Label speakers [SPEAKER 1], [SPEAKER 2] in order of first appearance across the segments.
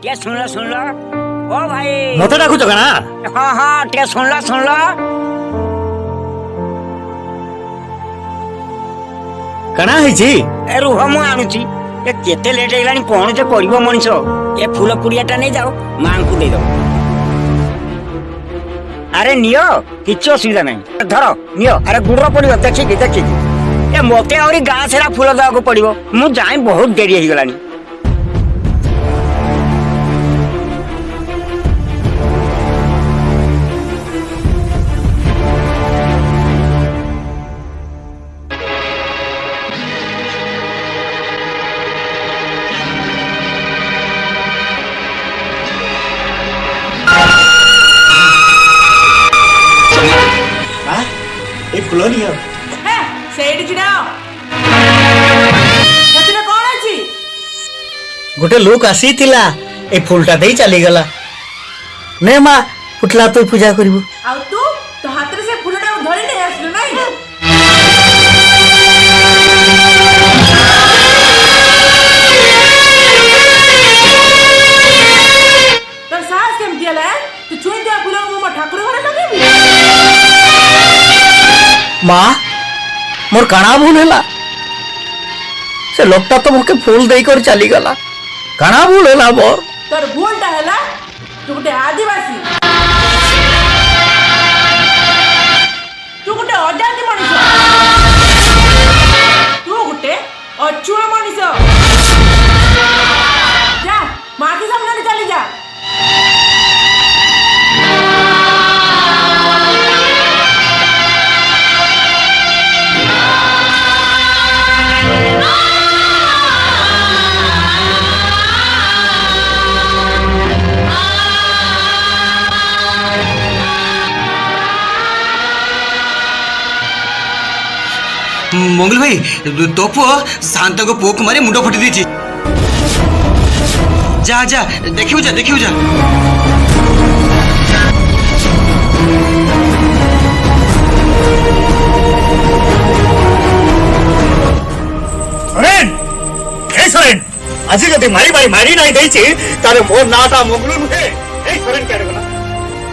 [SPEAKER 1] टे सुन लो ओ भाई
[SPEAKER 2] मत डाकुच कना
[SPEAKER 1] हाँ हाँ टे सुन लो
[SPEAKER 2] कना हिची
[SPEAKER 1] ए रुह मु आणुची ए केते लेट हेलानी कोन जे करबो मनिष ए फूल पुड़ियाटा नहीं जाओ मां को दे दो अरे नियो किछ असुविधा नहीं धर नियो अरे गुड़र पड़ियो देखी ए मते आउरी गाँ सेरा फूल दवा को पड़ियो मु जाई बहुत देरी हे गलानी
[SPEAKER 2] फूल नियो गोटे लोक आसी थिला ए फूलटा दे चली गला ने मां फुटला तो पूजा करबो
[SPEAKER 3] आ तू तो हाथ रे से फूलटा धरि नै आसलु नै तर साहस केम दिला तू छुई दिया फूल मो ठाकुर घर लगेबी
[SPEAKER 2] मां मोर काना भूल हैला से लोकटा तो मोके फूल देई कर चली गला काना भूल हैला मोर
[SPEAKER 3] तर भूलटा हैला तू गुटे आदिवासी तू गुटे अजाति मनुष्य तू गुटे अछुआ मनुष्य जा मां के सामने चली जा
[SPEAKER 4] मंगल भाई तो पुओ शांत को पुओ को मारी मुंड फटी दीची जा जा देखियो जा
[SPEAKER 2] सोरेन ए सोरेन आज जदि मारी नहीं देछि तारे मोर नाटा मंगलू नुहे ए सोरेन के गला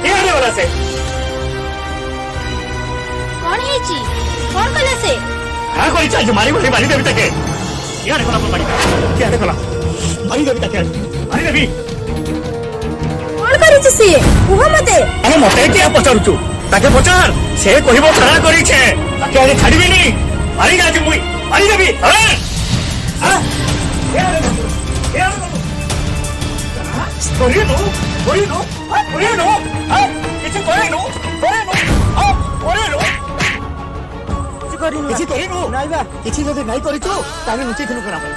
[SPEAKER 2] के आरे वाला से
[SPEAKER 5] कौन हेची कौन कला से
[SPEAKER 2] हां कोई चाहि मारी देवी तके यारे कोला मारी के आरे कोला मारी देवी तके मारी देवी
[SPEAKER 5] कौन करिछि से उहा मते
[SPEAKER 2] अरे मते के पचारुछु ताके पचार से कहिबो खरा करी छे ताके आरे छाड़ीबी नी मारी गाजी मुई मारी देवी अरे हां के आरे कोरिनो हां किछ कोरिनो किछि करिनु नाइबा किछि जदि नाही करिछु ताने नुची थिलु करा भाई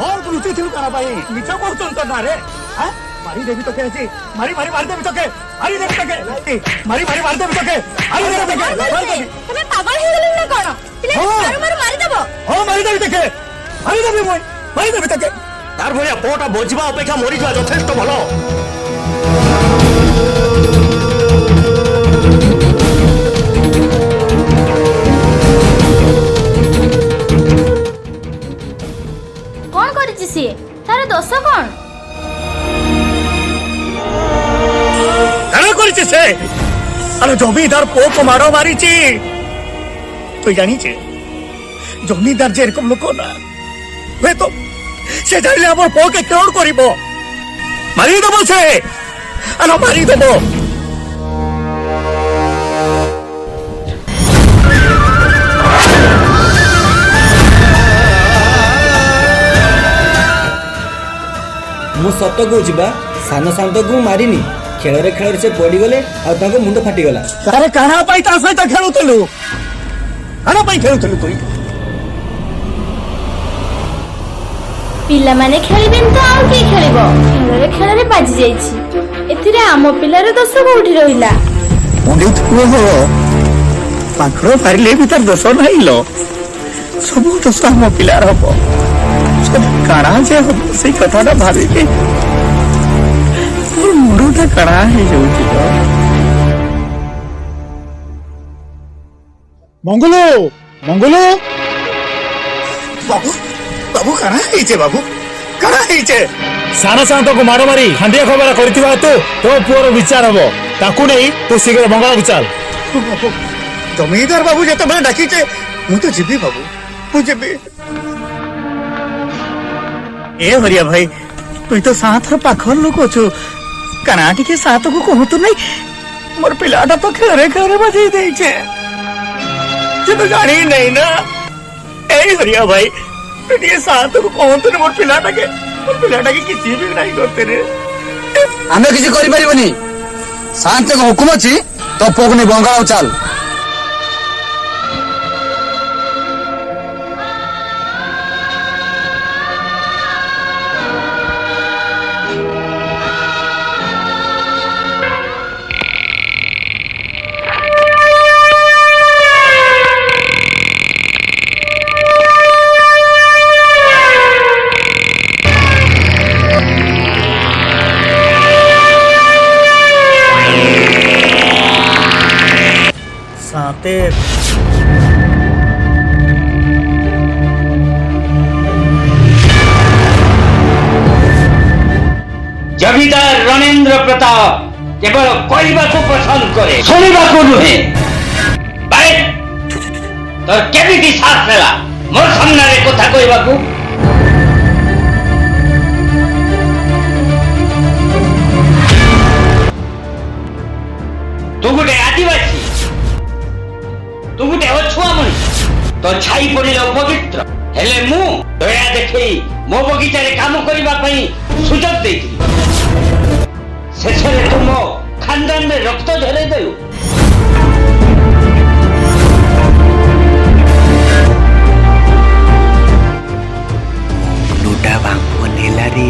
[SPEAKER 2] और तू नुची थिलु करा भाई मिछ कहतन तो ना रे हां मारी देवी तो के मारी मार देवी तो के मारी देवी तो के मारी मार देवी तो के मारी देवी तो के
[SPEAKER 5] तमे पागल हे गेलु ना कोन पिले मारी देबो
[SPEAKER 2] हो मारी देवी तो के मारी देवी मोय मारी देवी तो के तार भलिया पोटा बोझबा अपेक्षा मरि जा यथेष्ट भलो
[SPEAKER 5] तार दोष कौन
[SPEAKER 2] कना करिছে से अरे जमीदार पो को मारो मारीची तो जानी छे जमीदार जे रकम लोक ना वे तो से जाइले हमर पो के कोन करिवो मारी देबो से अरे मारी देबो
[SPEAKER 4] मु सत कहूँ बा सान शांत को मारिनी खेल से पड़ी गले आ मुंड फाटी गला
[SPEAKER 2] अरे काना पाई ता सहित खेलुतलु काना पाई खेलुतलु कोई
[SPEAKER 5] पिला माने खेलबिन तो आउ के खेलिबो खेल रे बाजी जाईछि एथिरे आम पिलार दोष कोठी रहिला
[SPEAKER 2] मुंडी थुओ हो पाखरो पारिले भीतर दोष नाही लो सब दोष आम पिलार हबो काना जे हम से कथाटा भाबिके मोर मुंडटा काना हे जाउछि तो मंगलो बाबू बाबू काना हे जे बाबू କାଣା ହେଇଛେ
[SPEAKER 6] ସାନ ସାନ୍ତକୁ ମାଡ଼ ମାରି ଖାଣ୍ଡିଆ ଖବର କରିଥିବା ହେତୁ ତୋ ପୁଅର ବିଚାର ହବ। ତାକୁ ନେଇ ତୁ ଶୀଘ୍ର ବଙ୍ଗଳାକୁ ଚାଲ।
[SPEAKER 2] ଜମିଦାର ବାବୁ ଯେତେବେଳେ ଡାକିଛେ ମୁଁ ତ ଯିବି ବାବୁ, ମୁଁ ଯିବି। ଏ ହରିଆ ଭାଇ, তুই তো সাঁতর পাখর লোক অছু, কানা টিকে সাঁতকু কহতু নাই। মোর পিলাটা তো খেরে খেরে বাজিয়ে দেইছে, সে তো জানি নাই না। এই হরিয়া ভাই, তুই টিকে সাঁতকু কহতু না মোর পিলাটাকে কিছু भी नहीं করতে রে।
[SPEAKER 7] ଆମେ କିଛି କରିପାରିବନି। ସାନ୍ତଙ୍କ ହୁକୁମ ଅଛି, ତୋ ପୁଅକୁ ନେଇ ବଙ୍ଗଳାକୁ ଚାଲ।
[SPEAKER 2] साते
[SPEAKER 8] जमीदार रणेंद्र प्रताप केवल कहवाकू पसंद करे, शुणवाकू नुहे। भाई तोर केमिति साथ नेला मोर सामने कथा कहवाकू? तू गोटे आदिवासी, तू गोटे अछुआ मनीष, तो छाई पड़े पवित्र हेले मु दया देखी मो बगीचा रे काम करबा पई सुजोग देती। शेषरे तुम खानदान में रक्त झरे देलु।
[SPEAKER 1] लुटा बांको नेला रे।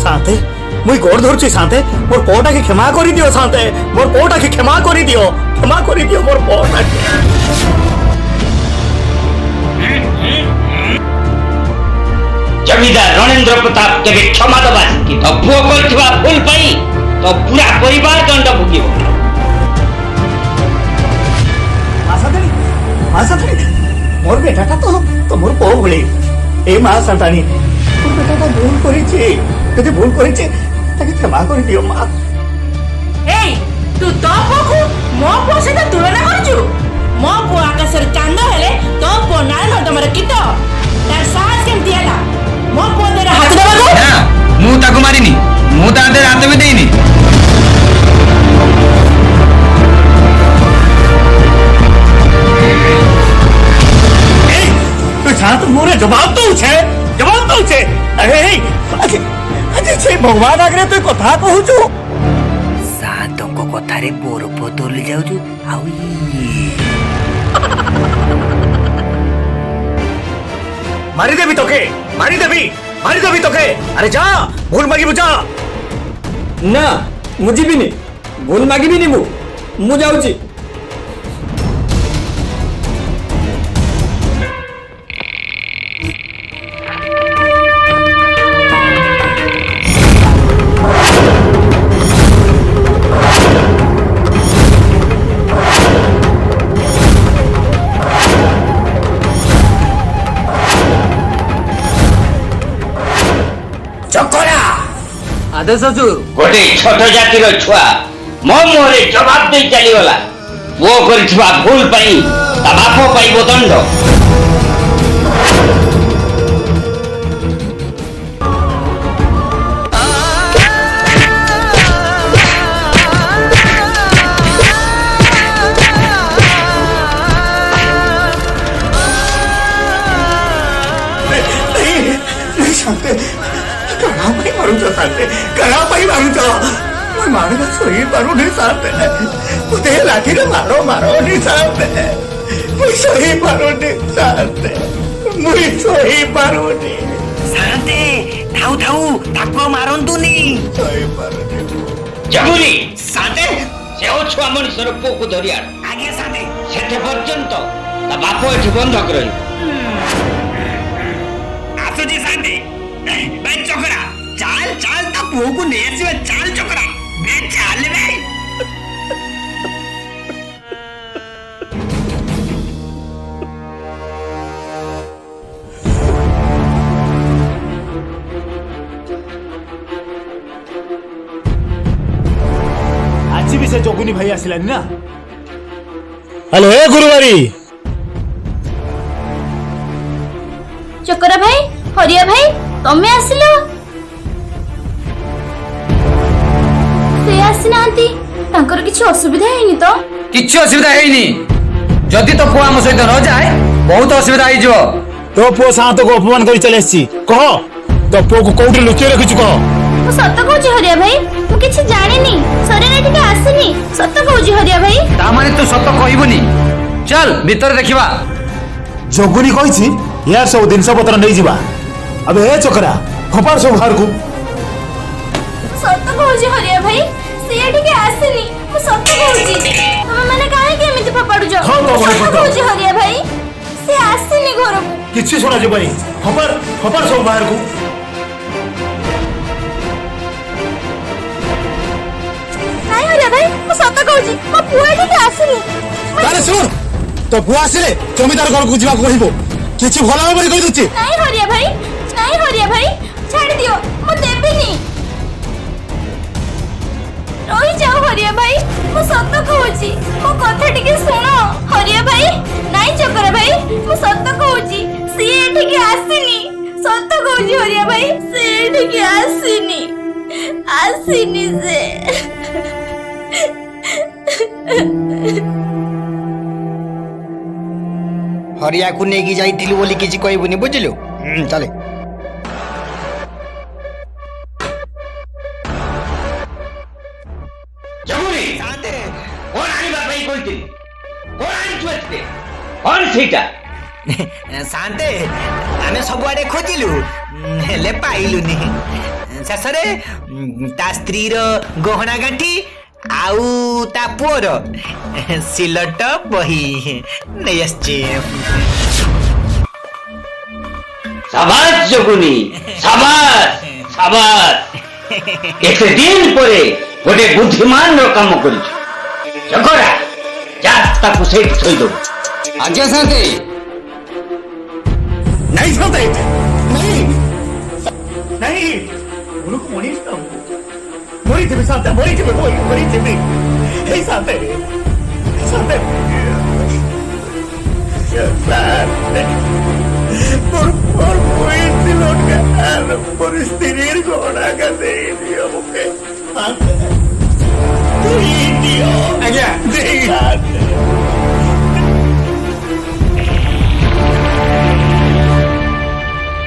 [SPEAKER 2] साते मुई गोड़ धरছি साते, मोर पोटाके क्षमा करी दियो साते, मोर पोटाके क्षमा करी दियो मोर पोटाके।
[SPEAKER 8] जमीदार रणेंद्र प्रताप केबे क्षमा दबा कि तो पुओ करथिबा भूल पई तो पूरा परिवार दंड भोगिबो।
[SPEAKER 2] मासातानी मोर बेटाटा तो मोर पो भଳି। ए मासातानी मोर बेटाटा भूल करिछि, যদি ভুল করেছে তাকে ক্ষমা করে দিও মা।
[SPEAKER 3] এই তু তো পুଅକୁ ମୋ ପୁଅ ସହିତ ତୁଳନା କରୁଛୁ? ମୋ ପୁଅ ଆକାଶରେ ଚାନ୍ଦ ହେଲେ ତୋ ପୁଅ ନାଳ ନର୍ଦ୍ଦମାର କୀଟ। ତାର ସାହସ କେମିତି ହେଲା ମୋ ପୁଅ ଦେହରେ ହାତ ଦେବାକୁ?
[SPEAKER 7] ନା, ମୁଁ ତାକୁ ମାରିନି, ମୁଁ ତା ଦେହରେ ହାତ ବି ଦେଇନି।
[SPEAKER 2] এই তুই শান্ত মোরে জবাব দউছে, আরে আজ ସେ ଭଗବାନ ଆଗରେ ତୁ କଥା କହୁଛୁ?
[SPEAKER 1] ସାନ୍ତଙ୍କ କଥାରେ ବରଫ ତୋଲି ଯାଉଛୁ। ଆଉ
[SPEAKER 2] ମାରିଦେବି ତୋକେ, ମାରିଦେବି ତୋକେ। ଆରେ ଯା, ଭୁଲ ମାଗିବୁ ଯା।
[SPEAKER 4] ନା ମୁଁ ଯିବିନି, ଭୁଲ ମାଗିବିନି, ମୁଁ ଯାଉଛି।
[SPEAKER 7] आदेश अछु
[SPEAKER 8] गोटे छोट जातिर छुआ मो मोहरे जवाब दे चली गला। पुओ करथिबा भूल पई ता बापो पाइबो दंड।
[SPEAKER 2] कणा पाई मारुच मैं मारना सोई पारुनी साथे, मुझे लाठीरे मारोनी साथे, मुई सोई पारुनी साथे, मुई सोई पारुनी
[SPEAKER 1] ସାନ୍ତେ ଥାଉ ଥାଉ ତାକୁ ମାରନ୍ତୁନି।
[SPEAKER 2] सोई पारुनी।
[SPEAKER 8] जगुरी साथे सेओ छुआ मनुष्यर पुओ को धरि आण।
[SPEAKER 1] ଆଜ୍ଞା ସାନ୍ତେ।
[SPEAKER 8] सेते पर्यंत ता बापो एठी बंधक रही।
[SPEAKER 1] ଆସୁଛି ସାନ୍ତେ। ଭାଇ ଚକରା ଚାଲ ଚାଲ ତା ପୁଅକୁ ନେଇ ଆସିବା। ଚାଲ ଚକରା ବେ ଚାଲ ବେ।
[SPEAKER 6] ଜଗୁନି ଭାଇ ଆସିଲାନି ନା? ହ୍ୟାଲୋ ଏ ଗୁରୁବାରୀ।
[SPEAKER 5] ଚକରା ଭାଇ, ହରିଆ ଭାଇ, ତମେ ଆସିଲ? ସେ ଆସିନାହାନ୍ତି, ତାଙ୍କର କିଛି ଅସୁବିଧା ହେଇନି ତ?
[SPEAKER 7] କିଛି ଅସୁବିଧା ହେଇନି। ଯଦି ତୋ ପୁଅ ଆମ ସହିତ ନ ଯାଏ ବହୁତ ଅସୁବିଧା ହେଇଯିବ।
[SPEAKER 6] ତୋ ପୁଅ ସାନ୍ତକୁ ଅପମାନ କରି ଚାଲି ଆସିଛି। କହ ତୋ ପୁଅକୁ କୋଉଠି ଲୁଚେଇ ରଖିଛୁ କହ।
[SPEAKER 5] ମୁଁ ସତ କହୁଛି ହରିଆ ଭାଇ, ମୁଁ କିଛି ଜାଣିନି। ସରିନା ଟିକେ ଆସିନି, ସତ କହୁଛି ହରିଆ ଭାଇ।
[SPEAKER 7] ତା ମାନେ ତୁ ସତ କହିବୁନି? ଚାଲ ଭିତରେ ଦେଖିବା।
[SPEAKER 6] ଜଗୁନି କହିଛି ୟାର ସବୁ ଜିନିଷ ପତ୍ର ନେଇଯିବା। ଏବେ ଏ ଚକରା ଫୋପାଡ ସବୁ ବାହାରକୁ।
[SPEAKER 5] ସତ କହୁଛି ହରିଆ ଭାଇ, ସିଏ ଟିକେ ଆସିନି, ମୁଁ ସତ କହୁଛି। ତମେ ମାନେ କାହିଁକି ଏମିତି ଫୋପାଡୁଛ?
[SPEAKER 6] ହଁ, ତ
[SPEAKER 5] ସତ
[SPEAKER 6] ଭାଇ,
[SPEAKER 5] କହୁଛି ହରିଆ ଭାଇ, ସିଏ ଆସିନି ଘରକୁ।
[SPEAKER 6] କିଛି ଶୁଣାଯିବନି। ଫୋପାଡ ଫୋପାଡ ସବୁ ବାହାରକୁ।
[SPEAKER 5] ନାଇଁ ହରିଆ ଭାଇ, ମୁଁ ସତ କହୁଛି, ମୋ ପୁଅ ଟିକେ ଆସିନି।
[SPEAKER 2] ତାହେଲେ ଶୁଣ, ତୋ ପୁଅ ଆସିଲେ ଜମିଦାର ଘରକୁ ଯିବାକୁ କହିବ। କିଛି ଭଲ ଭାବରେ କହିଦଉଛି।
[SPEAKER 5] ନାଇଁ ହରିଆ ଭାଇ, ନାଇଁ ହରିଆ ଭାଇ, ଛାଡ଼ି ଦିଅ, ମୁଁ ଦେବିନି। ରହିଯାଅ ହରିଆ ଭାଇ, ମୁଁ ସତ କହୁଛି, ମୋ କଥା ଟିକେ ଶୁଣ ହରିଆ ଭାଇ। ନାଇଁ ଚକରା ଭାଇ, ମୁଁ ସତ କହୁଛି, ସିଏ ଏଠିକି ଆସିନି। ସତ କହୁଛି ହରିଆ ଭାଇ, ସେ ଏଠିକି ଆସିନି, ଆସିନି ସେ।
[SPEAKER 1] ହରିଆକୁ ନେଇକି ଯାଇଥିଲୁ ବୋଲି କିଛି କହିବୁନି, ବୁଝିଲୁ? ଚାଲେ।
[SPEAKER 8] ଜଗୁନି କଣ ଆଣିବା ପାଇଁ କହିଥିଲି? କଣ ଆଣିଛୁ ଏତେ? କଣ ସେଇଟା?
[SPEAKER 4] ଶାନ୍ତେ ଆମେ ସବୁଆଡେ ଖୋଜିଲୁ ହେଲେ ପାଇଲୁନି। ଶେଷରେ ତା ସ୍ତ୍ରୀର ଗହଣା ଗାଣ୍ଠି ଆଉ ତା ପୁଅର ସିଲଟ ବହି ନେଇ ଆସିଛି।
[SPEAKER 8] ସାବାସ୍ ଜଗୁନି, ସାବାସ୍ ସାବାସ୍। ଏତେ ଦିନ ପରେ ଗୋଟେ ବୁଦ୍ଧିମାନର କାମ କରିଛୁ। ଚକରା ଯା ତାକୁ ସେଇଠି ଥୋଇଦବୁ।
[SPEAKER 7] ଆଜ୍ଞା ସାନ୍ତେ।
[SPEAKER 2] नहीं सुनते नहीं नहीं उनको मरी मरी थे साथ मरी थे मरी थे हे साथ por puente lo que por estirir con acá de Dios que allá déjate.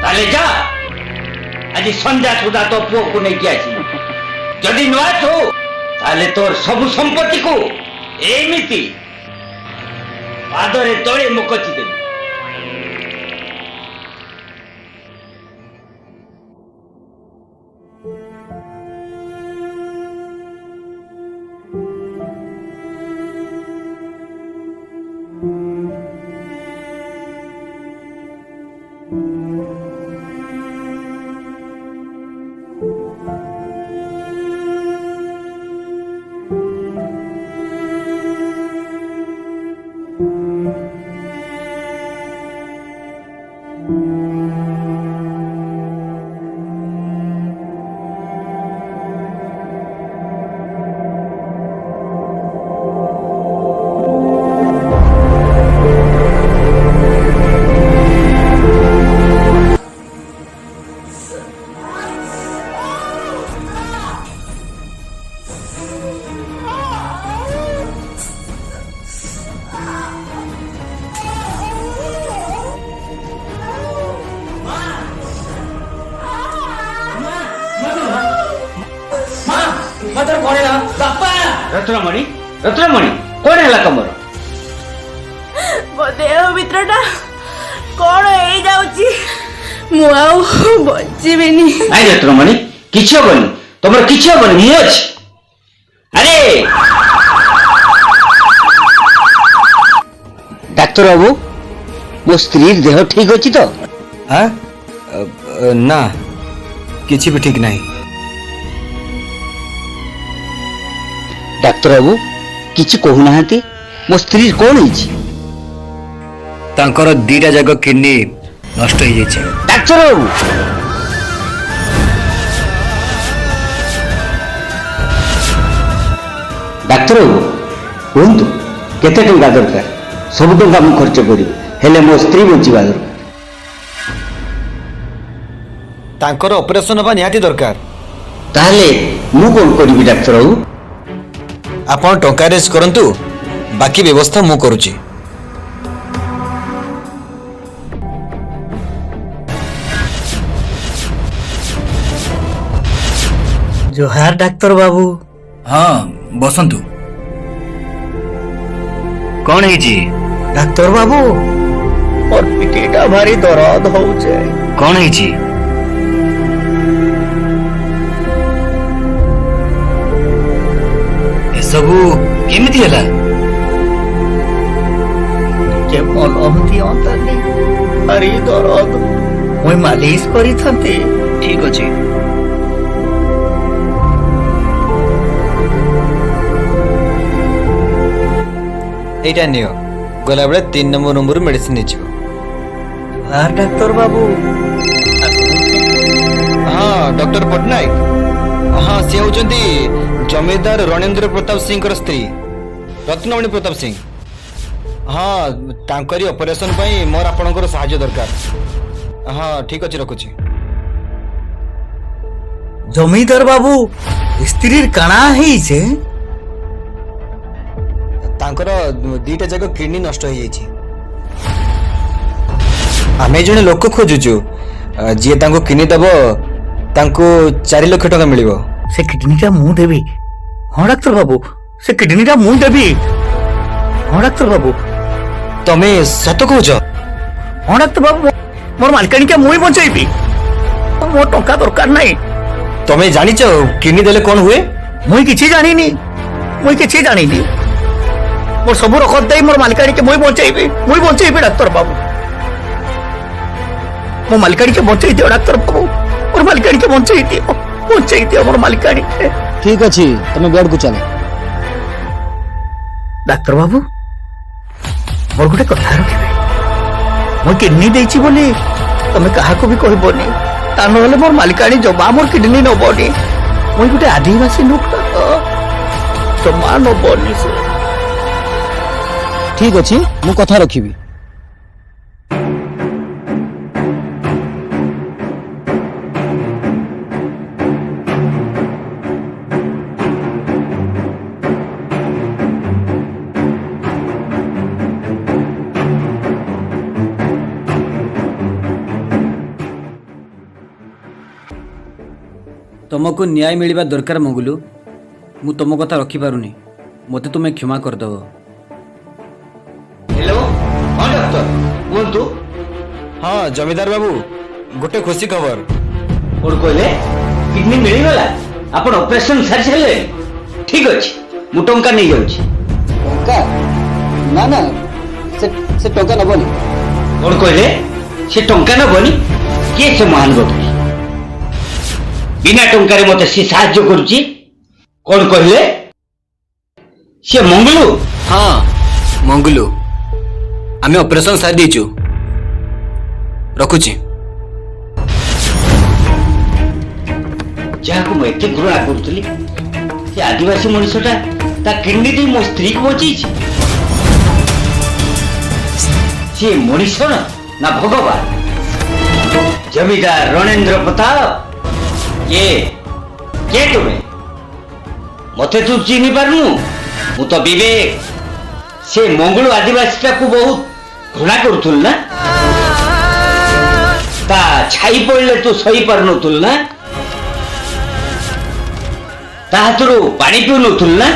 [SPEAKER 8] ତାହେଲେ ଯା ଆଜି ସନ୍ଧ୍ୟା ସୁଦ୍ଧା ତୋ ପୁଅକୁ ନେଇକି ଆସିବୁ। ଯଦି ନ ଆସୁ ତାହେଲେ ତୋର ସବୁ ସମ୍ପତ୍ତିକୁ ଏମିତି ପାଦରେ ତଳେ ମୁକଚି ଦେବି। ରତ୍ନମଣି ରତ୍ନମଣି କଣ ହେଲା ତମର?
[SPEAKER 3] ମୋ ଦେହ ଭିତରଟା କଣ ହେଇଯାଉଛି, ମୁଁ ଆଉ ବଞ୍ଚିବିନି।
[SPEAKER 8] ନାଇଁ ରତ୍ନମଣି କିଛି ହବନି, ତମର କିଛି ହବନି, ମୁଁ ଅଛି। ଆରେ ଡାକ୍ତର ବାବୁ, ମୋ ସ୍ତ୍ରୀ ଦେହ ଠିକ ଅଛି ତ?
[SPEAKER 4] ନା କିଛି ବି ଠିକ ନାହିଁ।
[SPEAKER 8] ଡାକ୍ତର ବାବୁ କିଛି କହୁନାହାନ୍ତି, ମୋ ସ୍ତ୍ରୀ କଣ ହେଇଛି?
[SPEAKER 4] ତାଙ୍କର ଦିଟା ଯାକ କିଡନୀ ନଷ୍ଟ ହେଇଯାଇଛି।
[SPEAKER 8] ଡାକ୍ତର ବାବୁ ଡାକ୍ତର ବାବୁ କୁହନ୍ତୁ କେତେ ଟଙ୍କା ଦରକାର? ସବୁ ଟଙ୍କା ମୁଁ ଖର୍ଚ୍ଚ କରିବି, ହେଲେ ମୋ ସ୍ତ୍ରୀ ବଞ୍ଚିବା ଦରକାର।
[SPEAKER 4] ତାଙ୍କର ଅପରେସନ ହେବା ନିହାତି ଦରକାର।
[SPEAKER 8] ତାହେଲେ ମୁଁ କଣ କରିବି ଡାକ୍ତର ବାବୁ?
[SPEAKER 4] ଆପଣ ଟଙ୍କା ରେଜ୍ କରନ୍ତୁ, ବାକି ବ୍ୟବସ୍ଥା ମୁଁ କରୁଛି।
[SPEAKER 2] ଜୋହାର ଡାକ୍ତର ବାବୁ।
[SPEAKER 4] ହଁ ବସନ୍ତୁ। କଣ ହେଇଛି
[SPEAKER 2] ଡାକ୍ତର ବାବୁ ମୋର ପିଠିଟା ଭାରି ଦରଦ ହଉଛେ।
[SPEAKER 4] କଣ ହେଇଛି? ଏସବୁ କେମିତି ହେଲା?
[SPEAKER 2] ଟିକେ ମଲମ ଦିଅନ୍ତାନି, ଭାରି ଦରଦ, ମୁଇଁ ମାଲିସ କରିଥାନ୍ତି।
[SPEAKER 4] ଠିକ ଅଛି। এইটা নিও, গলাবেলে 3 নম্বর রুমରୁ মেডিସିନ ନେଇଯିବ।
[SPEAKER 2] ଜୋହାର ଡାକ୍ତର ବାବୁ।
[SPEAKER 4] ହଁ ଡକ୍ଟର ପଟ୍ଟନାୟକ। ହଁ ସେ ହେଉଛନ୍ତି ଜମିଦାର ରଣେନ୍ଦ୍ର ପ୍ରତାପ ସିଂଙ୍କର ସ୍ତ୍ରୀ ରତ୍ନମଣି ପ୍ରତାପ ସିଂ। ହଁ ତାଙ୍କରି ଅପରେସନ ପାଇଁ ମୋର ଆପଣଙ୍କର ସାହାଯ୍ୟ ଦରକାର। ହଁ ଠିକ ଅଛି, ରଖୁଛି।
[SPEAKER 2] ଜମିଦାର ବାବୁ ସ୍ତ୍ରୀର କାଣା ହେଇଛେ?
[SPEAKER 4] ତାଙ୍କର 2ଟା ଯାକ କିଡନୀ ନଷ୍ଟ ହେଇଯାଇଛି। ଆମେ ଜଣେ ଲୋକ ଖୋଜୁଛୁ, ଯିଏ ତାଙ୍କୁ କିଡନୀ ଦେବ ତାଙ୍କୁ 4 ଲକ୍ଷ ଟଙ୍କା ମିଳିବ।
[SPEAKER 2] ସେ କିଡନୀଟା ମୁଁ ଦେବି। ହଁ ଡାକ୍ତର ବାବୁ, ସେ କିଡନୀଟା ମୁଁ ଦେବି। ହଁ ଡାକ୍ତର ବାବୁ।
[SPEAKER 4] ତମେ ସତ କହୁଛ?
[SPEAKER 2] ହଁ ଡାକ୍ତର ବାବୁ, ମୋର ମାଲିକାଣୀଟା ମୁଇଁ ବଞ୍ଚେଇବି। ମୋ ଟଙ୍କା ଦରକାର ନାହିଁ।
[SPEAKER 4] ତମେ ଜାଣିଛ କିଡନୀ ଦେଲେ କଣ ହୁଏ?
[SPEAKER 2] ମୁଇଁ କିଛି ଜାଣିନି, ମୁଇଁ କିଛି ଜାଣିନି। ମୋର ସବୁ ରଖତ ଦେଇ ମୋର ମାଲିକାଣୀକେ ମୁଇଁ ବଞ୍ଚେଇବି ଡାକ୍ତର ବାବୁ। ମୋ ମାଲିକାଣୀକେ ବଞ୍ଚେଇ ଦିଅ ଡାକ୍ତର ବାବୁ, ମୋର ମାଲିକାଣୀକେ ବଞ୍ଚେଇ ଦିଅ ମୋର ମାଲିକାଣୀକେ।
[SPEAKER 7] ଠିକ ଅଛି, ତମେ ବେଡକୁ ଚାଲ।
[SPEAKER 2] ଡାକ୍ତର ବାବୁ ମୋର ଗୋଟେ କଥା ରଖିବେ, ମୁଁ କିଡନୀ ଦେଇଛି ବୋଲି ତମେ କାହାକୁ ବି କହିବନି, ତା ନହେଲେ ମୋର ମାଲିକାଣୀ ଜମା ମୋର କିଡନୀ ନବନି। ମୁଁ ଗୋଟେ ଆଦିବାସୀ ଲୋକଟା ତ, ଜମା ନବନି ସେ।
[SPEAKER 7] ଠିକ ଅଛି, ମୁଁ କଥା ରଖିବି।
[SPEAKER 4] ତୁମକୁ ନ୍ୟାୟ ମିଳିବା ଦରକାର ମଙ୍ଗୁଲୁ। ମୁଁ ତୁମ କଥା ରଖିପାରୁନି, ମୋତେ ତୁମେ କ୍ଷମା କରିଦେବ।
[SPEAKER 8] ହ୍ୟାଲୋ, ହଁ ଡକ୍ଟର କୁହନ୍ତୁ।
[SPEAKER 4] ହଁ ଜମିଦାର ବାବୁ, ଗୋଟେ ଖୁସି ଖବର।
[SPEAKER 8] କଣ କହିଲେ? କିଡନୀ ମିଳିଗଲା? ଆପଣ ଅପରେସନ ସାରି ସାରିଲେ? ଠିକ ଅଛି, ମୁଁ ଟଙ୍କା ନେଇଯାଉଛି।
[SPEAKER 7] ଟଙ୍କା? ନା ନା, ସେ ଟଙ୍କା ନବନି।
[SPEAKER 8] କଣ କହିଲେ? ସେ ଟଙ୍କା ନବନି? କିଏ ସେ ମହାନ ବ୍ୟକ୍ତି? ବିନା ଟଙ୍କାରେ ମତେ ସେ ସାହାଯ୍ୟ କରୁଛି? କଣ କହିଲେ? ସେ ମଙ୍ଗଲୁ?
[SPEAKER 4] ହଁ ମଙ୍ଗୁଲୁ, ଆମେ ଅପରେସନ ସାରି ଦେଇଛୁ, ରଖୁଛି।
[SPEAKER 8] ଯାହାକୁ ମୁଁ ଏତେ ଘୃଣା କରୁଥିଲି, ସେ ଆଦିବାସୀ ମଣିଷଟା ତା କିଡନୀ ଦେଇ ମୋ ସ୍ତ୍ରୀକୁ ବଞ୍ଚେଇଛି। ସିଏ ମଣିଷ ନା ଭଗବାନ? ଜମିଦାର ରଣେନ୍ଦ୍ର ପ୍ରତାପ, କିଏ ତୁମେ? ମତେ ତୁ ଚିହ୍ନି ପାରୁନୁ? ମୁଁ ତ ବିବେକ। ସେ ମଙ୍ଗଳ ଆଦିବାସୀଟାକୁ ବହୁତ ଘୃଣା କରୁଥିଲୁ ନା? ତା ଛାଇ ପଡ଼ିଲେ ତୁ ସହି ପାରୁନଥିଲୁ ନା? ତା ହାତରୁ ପାଣି ପିଉନଥିଲୁ ନା?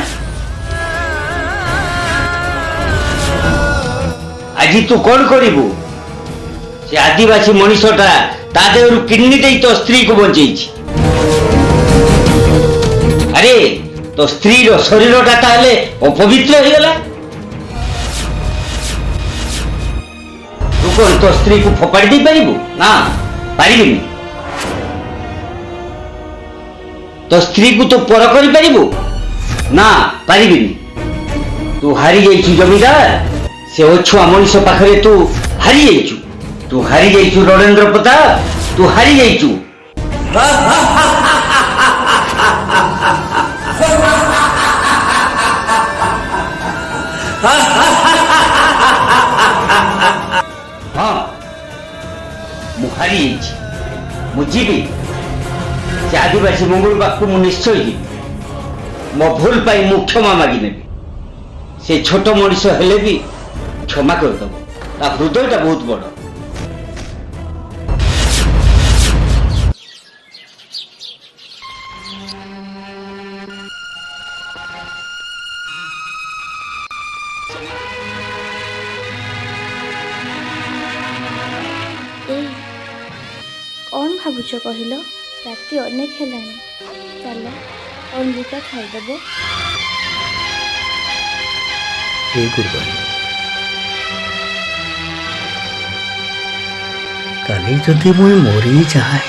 [SPEAKER 8] ଆଜି ତୁ କଣ କରିବୁ? ସେ ଆଦିବାସୀ ମଣିଷଟା ତା ଦେହରୁ କିଡନୀ ଦେଇ ତୋ ସ୍ତ୍ରୀକୁ ବଞ୍ଚେଇଛି। ଆରେ ତୋ ସ୍ତ୍ରୀର ଶରୀରଟା ତାହେଲେ ଅପବିତ୍ର ହେଇଗଲା? ତୁ କଣ ତୋ ସ୍ତ୍ରୀକୁ ଫୋପାଡ଼ି ଦେଇ ପାରିବୁ? ନା, ପାରିବିନି। ତୋ ସ୍ତ୍ରୀକୁ ତୁ ପର କରିପାରିବୁ? ନା, ପାରିବିନି। ତୁ ହାରି ଯାଇଛୁ ଜମିଦାର। ସେ ଅଛୁଆ ମଣିଷ ପାଖରେ ତୁ ହାରି ଯାଇଛୁ। ତୁ ହାରି ଯାଇଛୁ ରଣେନ୍ଦ୍ର ପ୍ରତାପ, ତୁ ହାରି ଯାଇଛୁ। हारी मुझे से आदिवासी मंगल पाक मु निश्चय जी मो भूल पाई मु क्षमा मागी नेबी से छोट मनीष हेले भी क्षमा करदब ता हृदयटा बहुत बड़
[SPEAKER 5] कौन भावुच कहल राति अनेक है चल कौन दुटा खाईदेव
[SPEAKER 2] हे गुरुबारी काली जदि मुई मरी जाए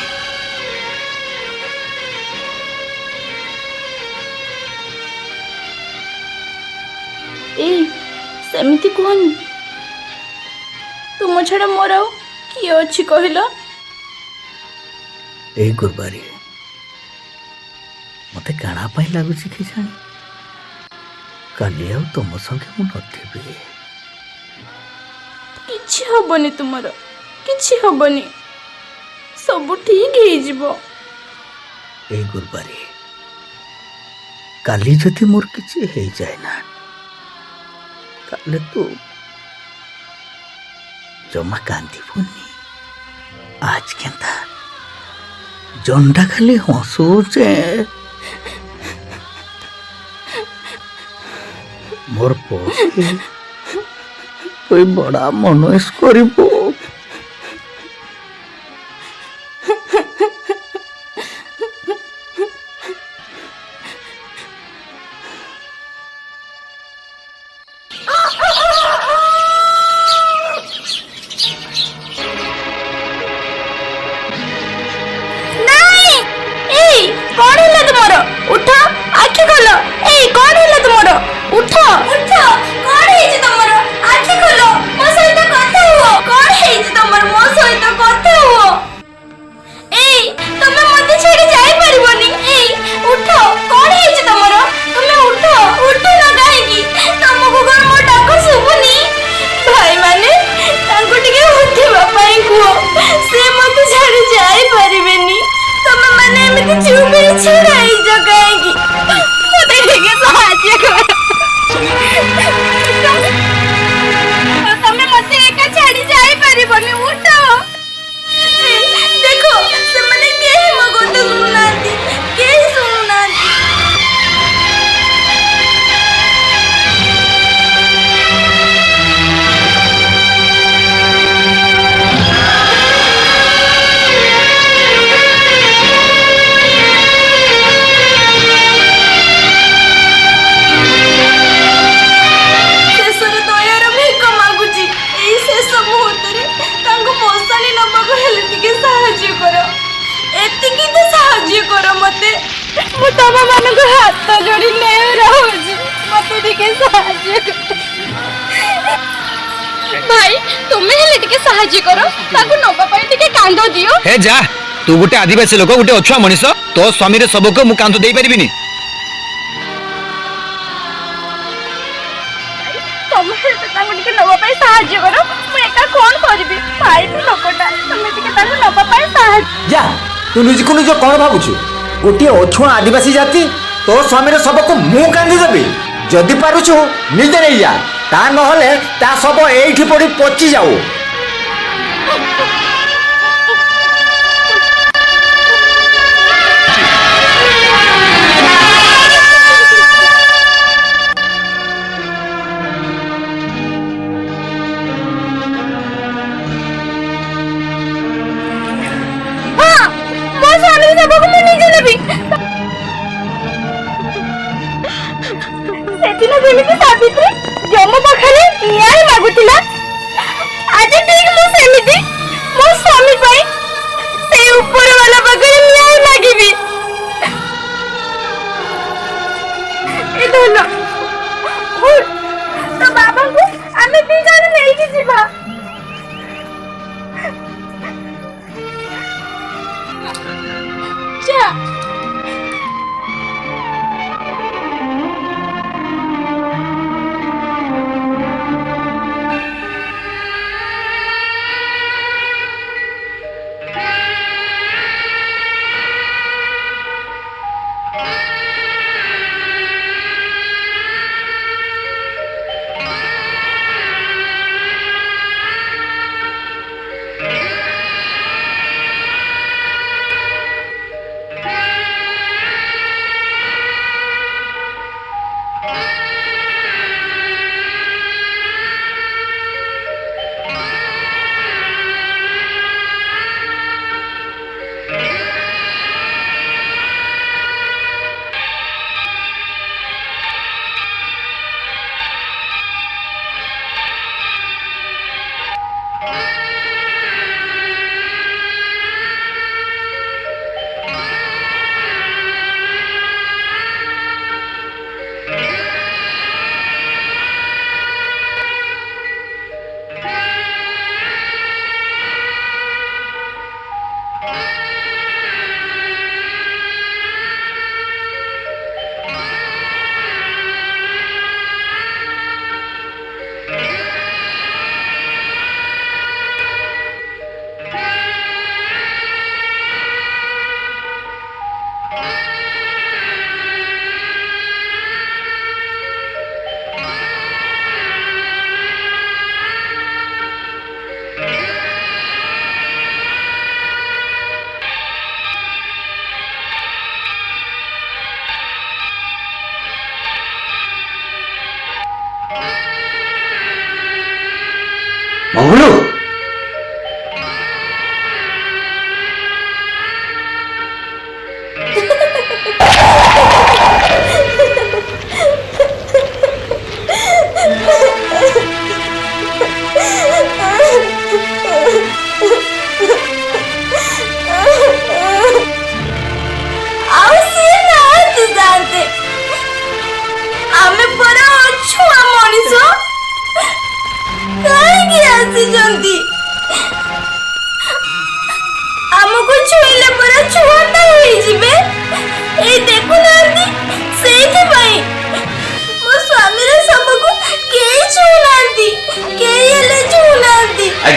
[SPEAKER 5] सेमती कहनी तुम छड़ा मोर आउ किए अच्छी कहल
[SPEAKER 2] ए गुरुबारी मते काणा पाई लगुच कि जानी काली तुम संगे मु नथिबी
[SPEAKER 5] किछि हबनी तुमर किछि हबनी सब ठीक हे जिवो
[SPEAKER 2] ए गुरुबारी काली जदि मोर किछि हे जाए ना ताले तू जमा कांदीबुनी आज केंता जंडा खाली हसुचे मोर पोसे कोई बड़ा मनोस करिबो
[SPEAKER 4] हे जा तू गोटे आदिवासी लोक गोटे अछुआ मनीष तो स्वामी रे सबक मु कांत देई परिबिनी
[SPEAKER 1] जा तू निज को निज कौन भावुछु गोटे अछुआ आदिवासी जाति तो स्वामी रे सबक मु कांदी देबी जदि पारुछु निजे नहीं जा ता नहले ता सब एठी पड़ी पची जाऊ
[SPEAKER 5] सावित्री जम पाखरे न्याय मागुतिला आज ठीक मु सेमिति मो स्वामी पाई से ऊपर वाला पाखरे न्याय मागिबी ए दोनो तो बाबा को आमे दी जाने नहीं की जीवा जा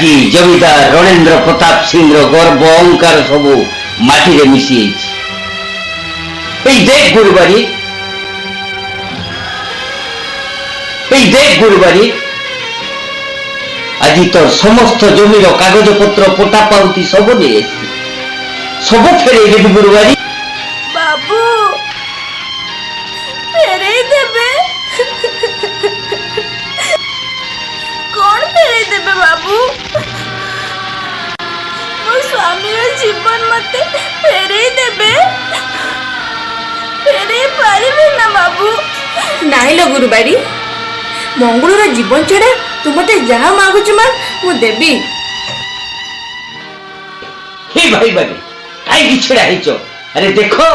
[SPEAKER 8] ଆଜି ଜମିଦାର ରଣେନ୍ଦ୍ର ପ୍ରତାପ ସିଂର ଗର୍ବ ଅହଙ୍କାର ସବୁ ମାଟିରେ ମିଶି ଯାଇଛି। এই দেখ গুরুবাড়ি, এই দেখ গুরুবাড়ি, আজি তোর সমস্ত জমির কাগজপত্র পোটা পাউতি সব নিয়ে এসছি, সব ফেরাই দেবি গুরুবাড়ি।
[SPEAKER 5] বাবু ফেরাই দেবে? কোন ফেরাই দেবে বাবু? ମୋ ସ୍ୱାମୀର ଜୀବନ ମତେ ଫେରେଇ ଦେବେ? ଫେରେଇ ପାରିବେ ନା ବାବୁ?
[SPEAKER 3] ନାଇଁ ଲୋ ଗୁରୁବାରୀ, ମଙ୍ଗୁଳର ଜୀବନ ଛଡ଼ା ତୁ ମତେ ଯାହା ମାଗୁଛୁ ମା ମୁଁ ଦେବି।
[SPEAKER 8] হে ভাই বাড়ি, কাইকি ছিড়া হইছ? আরে দেখো,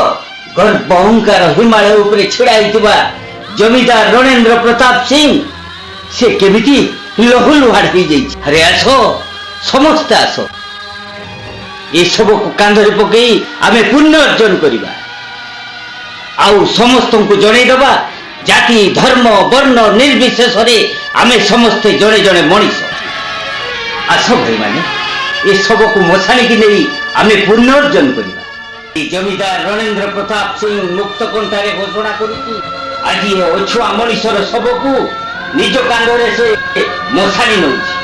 [SPEAKER 8] গর্ব অহংকার হিমালয় উপরে ছিড়া হইଥିବା জমিদার রণেন্দ্র প্রতাপ সিং সে কেমিতি লহুলুহাড় হয়ে যাইছে। আরে আসো, সমস্তে আসো, এসবକୁ କାନ୍ଧରେ ପକେଇ ଆମେ ପୁଣ୍ୟ ଅର୍ଜନ କରିବା, ଆଉ ସମସ୍ତଙ୍କୁ ଜଣେଇଦବା ଜାତି ଧର୍ମ ବର୍ଣ୍ଣ ନିର୍ବିଶେଷରେ ଆମେ ସମସ୍ତେ ଜଣେ ଜଣେ ମଣିଷ। ଆସ ଭାଇମାନେ, ଏସବକୁ ମଶାଣିକି ନେଇ ଆମେ ପୁଣ୍ୟ ଅର୍ଜନ କରିବା। ଜମିଦାର ରଣେନ୍ଦ୍ର ପ୍ରତାପ ସିଂ ମୁକ୍ତ କଣ୍ଠାରେ ଘୋଷଣା କରୁଛି, ଆଜି ଏ ଅଛୁଆ ମଣିଷର ଶବକୁ ନିଜ କାନ୍ଧରେ ସେ ମଶାଣି ନଉଛି।